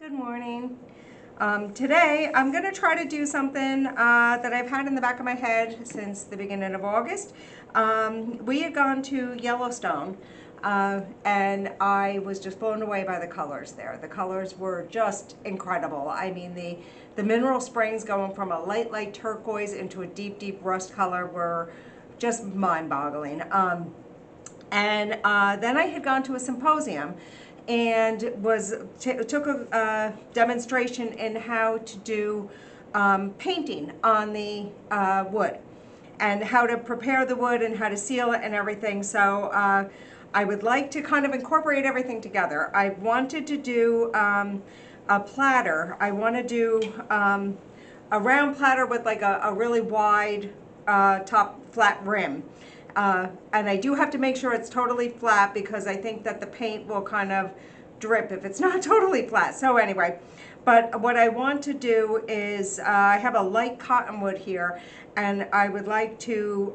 Good morning. Today I'm going to try to do something that I've had in the back of my head since the beginning of August. We had gone to Yellowstone and I was just blown away by the colors there. The colors were just incredible. I mean, the mineral springs going from a light turquoise into a deep rust color were just mind-boggling. Then I had gone to a symposium and took a demonstration in how to do painting on the wood and how to prepare the wood and how to seal it and everything. So I would like to kind of incorporate everything together. I wanted to do a platter. I want to do a round platter with like a really wide top flat rim. And I do have to make sure it's totally flat because I think that the paint will kind of drip if it's not totally flat. So anyway, but what I want to do is I have a light cottonwood here and I would like to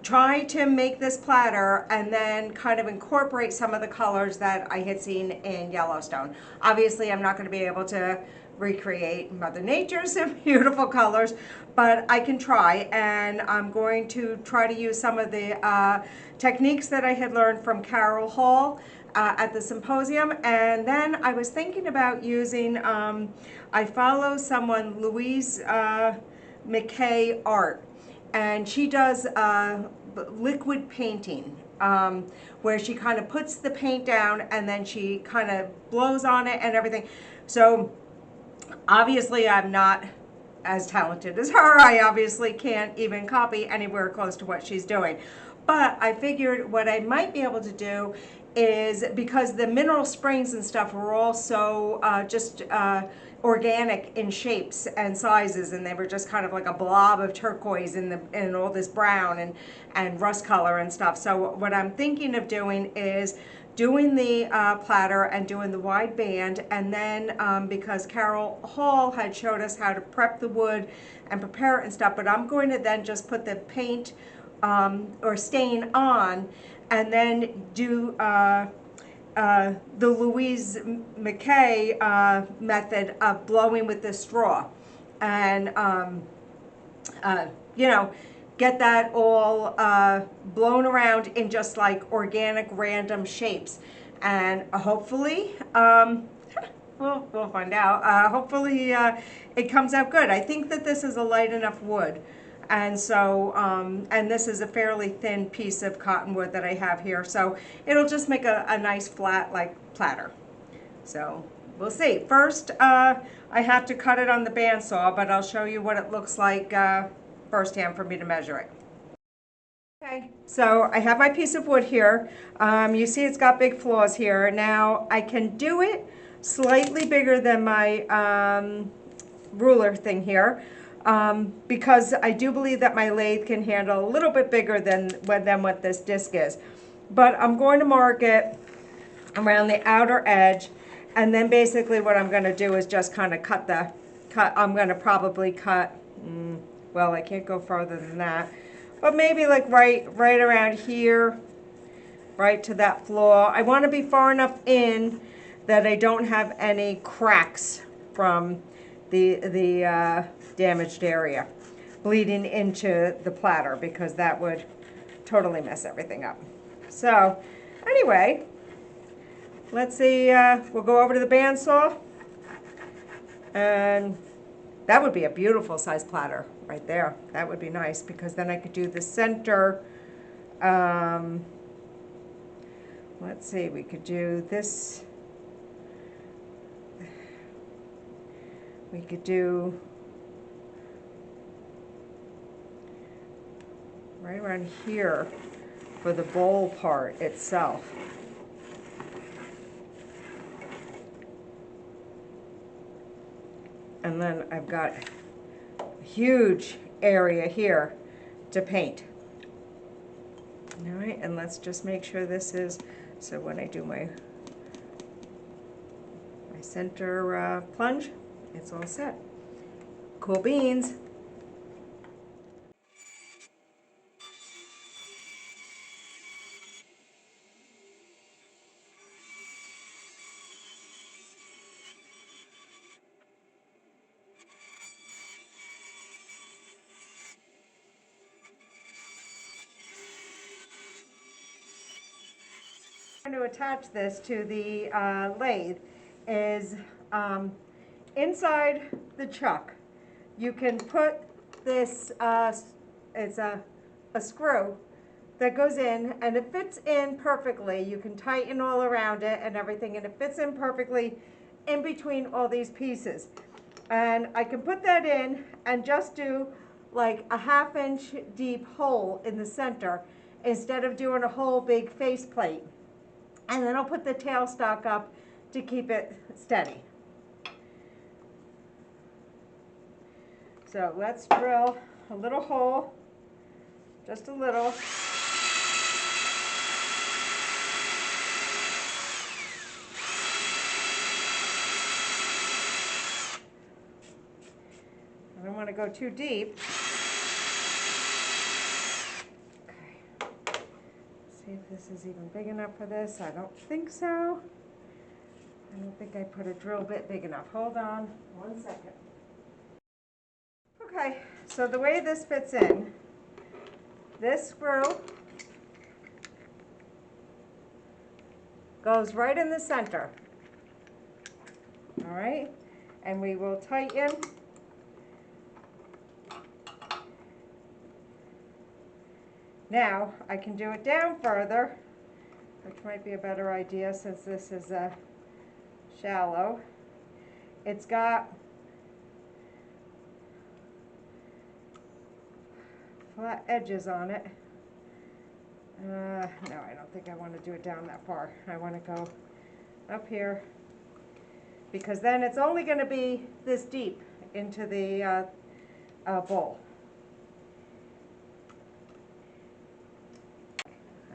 try to make this platter and then kind of incorporate some of the colors that I had seen in Yellowstone. Obviously, I'm not going to be able to recreate Mother Nature's beautiful colors, but I can try, and I'm going to try to use some of the techniques that I had learned from Carol Hall at the symposium. And then I was thinking about using, I follow someone, Louise McKay Art, and she does liquid painting, where she kind of puts the paint down and then she kind of blows on it and everything. So obviously I'm not as talented as her. I obviously can't even copy anywhere close to what she's doing. But I figured what I might be able to do is, because the mineral springs and stuff were all so just organic in shapes and sizes, and they were just kind of like a blob of turquoise and all this brown and rust color and stuff. So what I'm thinking of doing is doing the platter and doing the wide band, and then because Carol Hall had showed us how to prep the wood and prepare it and stuff, but I'm going to then just put the paint or stain on and then do the Louise McKay method of blowing with the straw, and you know, get that all blown around in just like organic random shapes, and hopefully we'll find out. Hopefully it comes out good. I think that this is a light enough wood, and so and this is a fairly thin piece of cottonwood that I have here, so it'll just make a nice flat like platter. So we'll see. First I have to cut it on the bandsaw, but I'll show you what it looks like firsthand for me to measure it. Okay, so I have my piece of wood here. You see it's got big flaws here. Now I can do it slightly bigger than my ruler thing here, because I do believe that my lathe can handle a little bit bigger than what this disc is. But I'm going to mark it around the outer edge, and then basically what I'm going to do is just kind of cut. I'm going to probably cut, well, I can't go farther than that, but maybe like right around here, right to that flaw. I want to be far enough in that I don't have any cracks from the damaged area bleeding into the platter, because that would totally mess everything up. So anyway, let's see, we'll go over to the bandsaw, and that would be a beautiful size platter right there. That would be nice, because then I could do the center. Let's see, we could do this. We could do right around here for the bowl part itself. And then I've got a huge area here to paint. All right, and let's just make sure this is, so when I do my center plunge, it's all set. Cool beans. to attach this to the lathe is inside the chuck. You can put this, it's a screw that goes in, and it fits in perfectly. You can tighten all around it and everything, and it fits in perfectly in between all these pieces. And I can put that in and just do like a 1/2 inch deep hole in the center instead of doing a whole big face plate. And then I'll put the tailstock up to keep it steady. So let's drill a little hole, just a little. I don't want to go too deep. Okay. See if this is even big enough for this. I don't think so. I don't think I put a drill bit big enough. Hold on 1 second. Okay, so the way this fits in, this screw goes right in the center. All right, and we will tighten. Now I can do it down further, which might be a better idea since this is shallow. It's got flat edges on it. No, I don't think I want to do it down that far. I want to go up here, because then it's only going to be this deep into the bowl.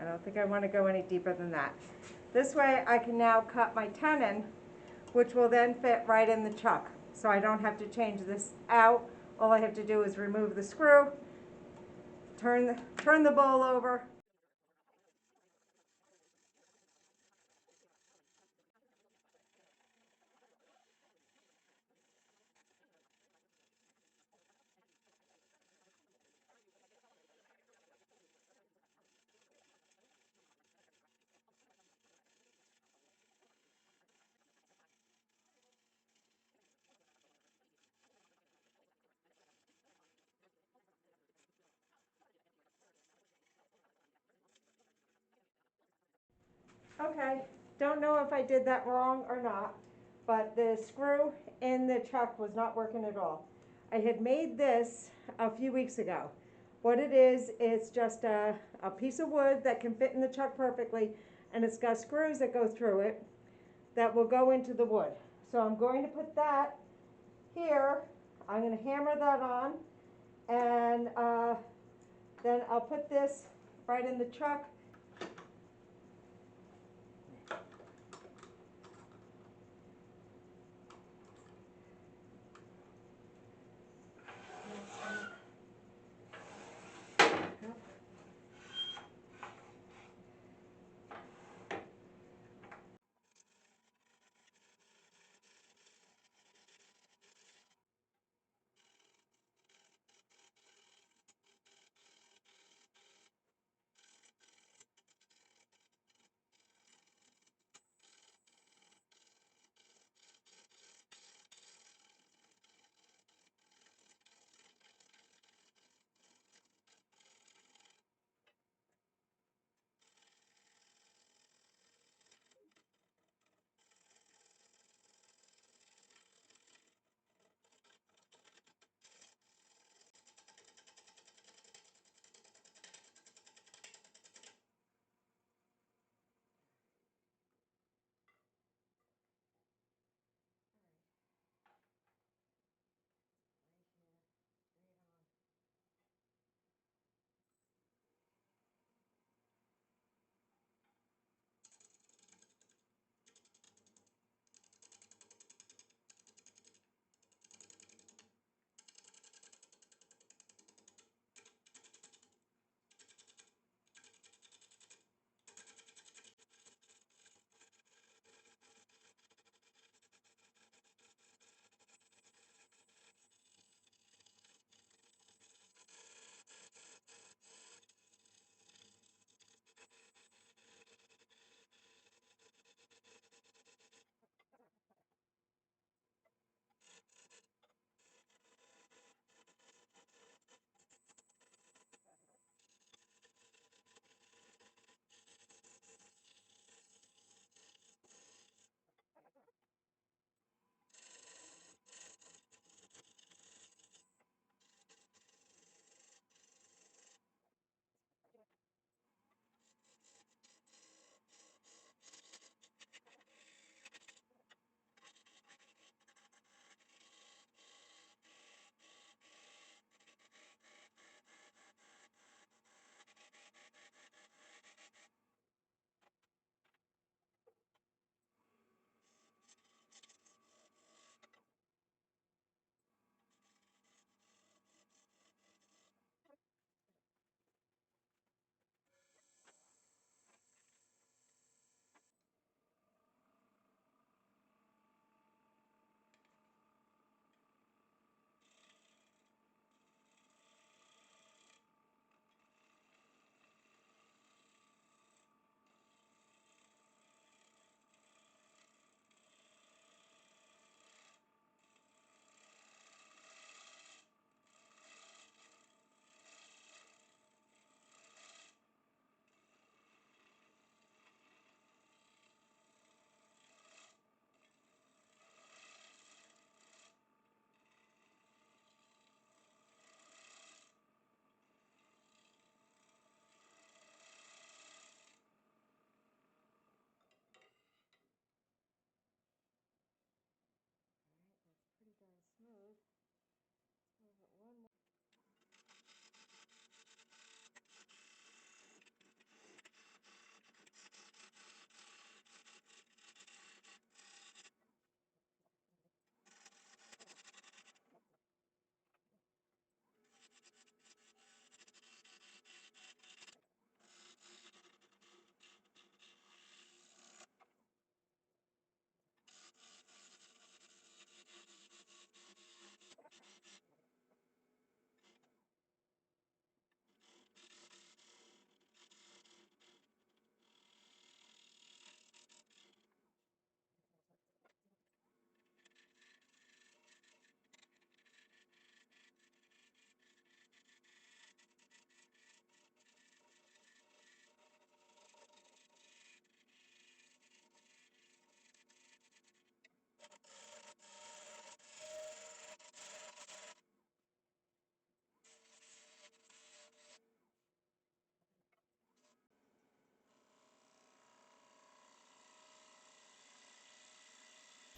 I don't think I want to go any deeper than that. This way I can now cut my tenon, which will then fit right in the chuck. So I don't have to change this out. All I have to do is remove the screw, turn the bowl over. Okay, don't know if I did that wrong or not, but the screw in the chuck was not working at all. I had made this a few weeks ago. What it is, it's just a piece of wood that can fit in the chuck perfectly, and it's got screws that go through it that will go into the wood. So I'm going to put that here. I'm going to hammer that on, and then I'll put this right in the chuck.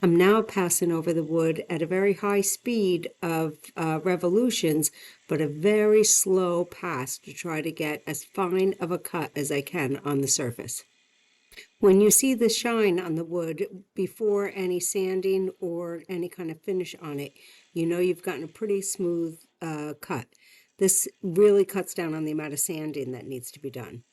I'm now passing over the wood at a very high speed of revolutions, but a very slow pass to try to get as fine of a cut as I can on the surface. When you see the shine on the wood before any sanding or any kind of finish on it, you know you've gotten a pretty smooth cut. This really cuts down on the amount of sanding that needs to be done.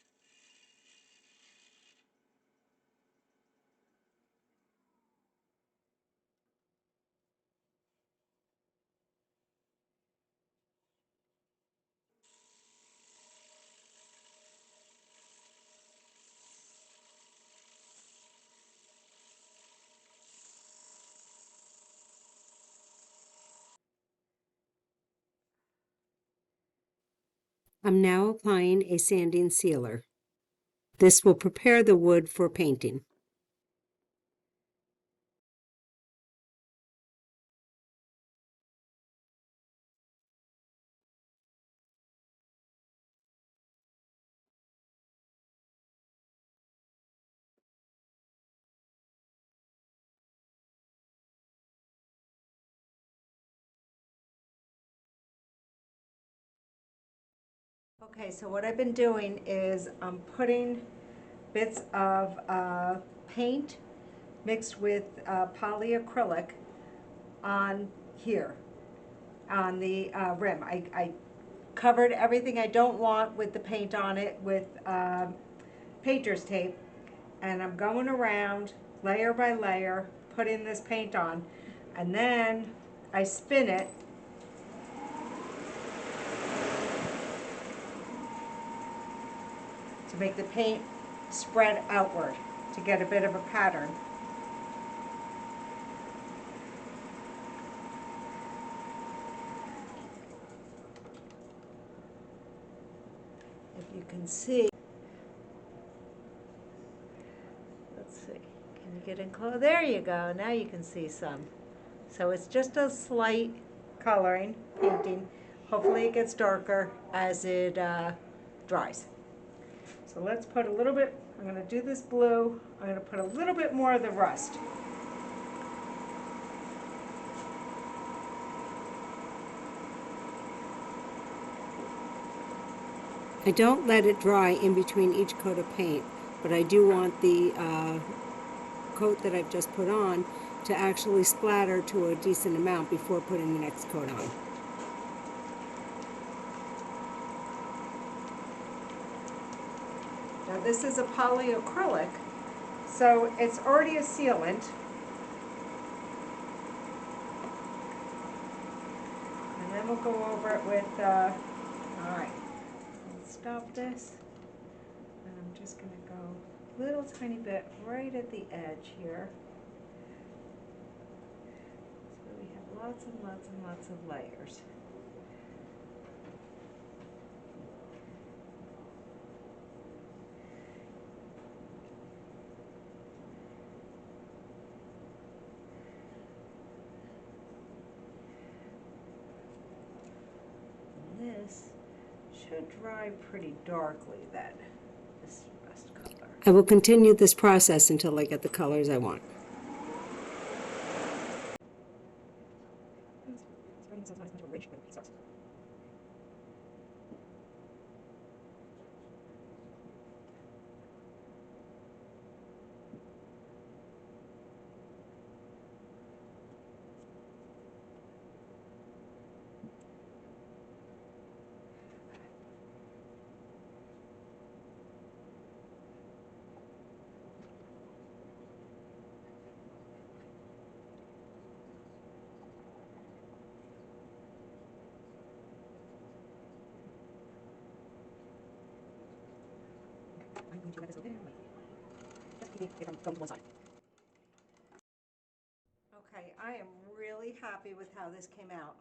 I'm now applying a sanding sealer. This will prepare the wood for painting. Okay, so what I've been doing is I'm putting bits of paint mixed with polyacrylic on here, on the rim. I covered everything I don't want with the paint on it with painter's tape, and I'm going around layer by layer putting this paint on, and then I spin it to make the paint spread outward to get a bit of a pattern. If you can see, let's see, can you get in close? There you go, now you can see some. So it's just a slight coloring, painting. Hopefully it gets darker as it dries. So let's put a little bit, I'm going to do this blue, I'm going to put a little bit more of the rust. I don't let it dry in between each coat of paint, but I do want the coat that I've just put on to actually splatter to a decent amount before putting the next coat on. Now this is a polyacrylic, so it's already a sealant. And then we'll go over it with, all right, let's stop this. And I'm just going to go a little tiny bit right at the edge here. So we have lots and lots and lots of layers. This should dry pretty darkly then, this rust color. I will continue this process until I get the colors I want. I'm going to let this go there. Just keep it from going to one side. Okay, I am really happy with how this came out.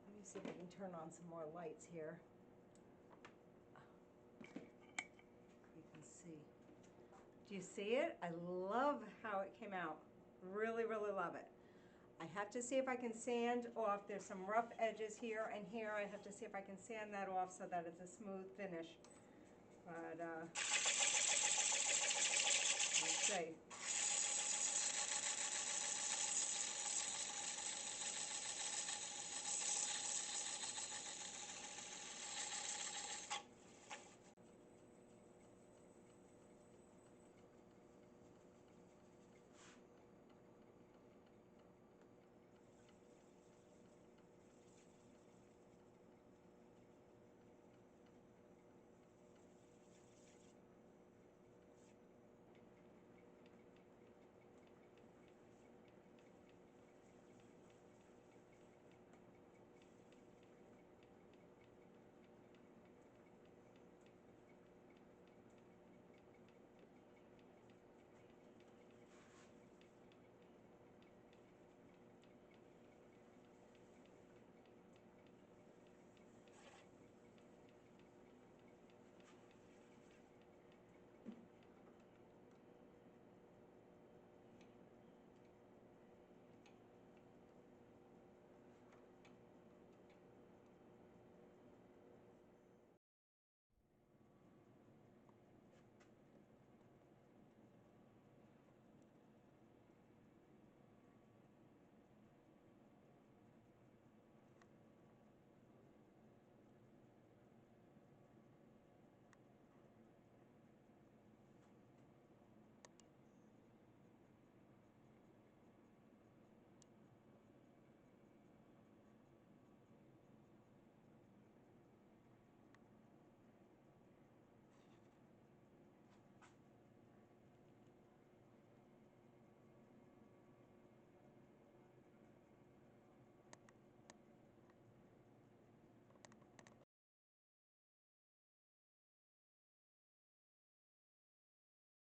Let me see if I can turn on some more lights here. You can see. Do you see it? I love how it came out. Really, really love it. I have to see if I can sand off. There's some rough edges here and here. I have to see if I can sand that off so that it's a smooth finish. But let's see.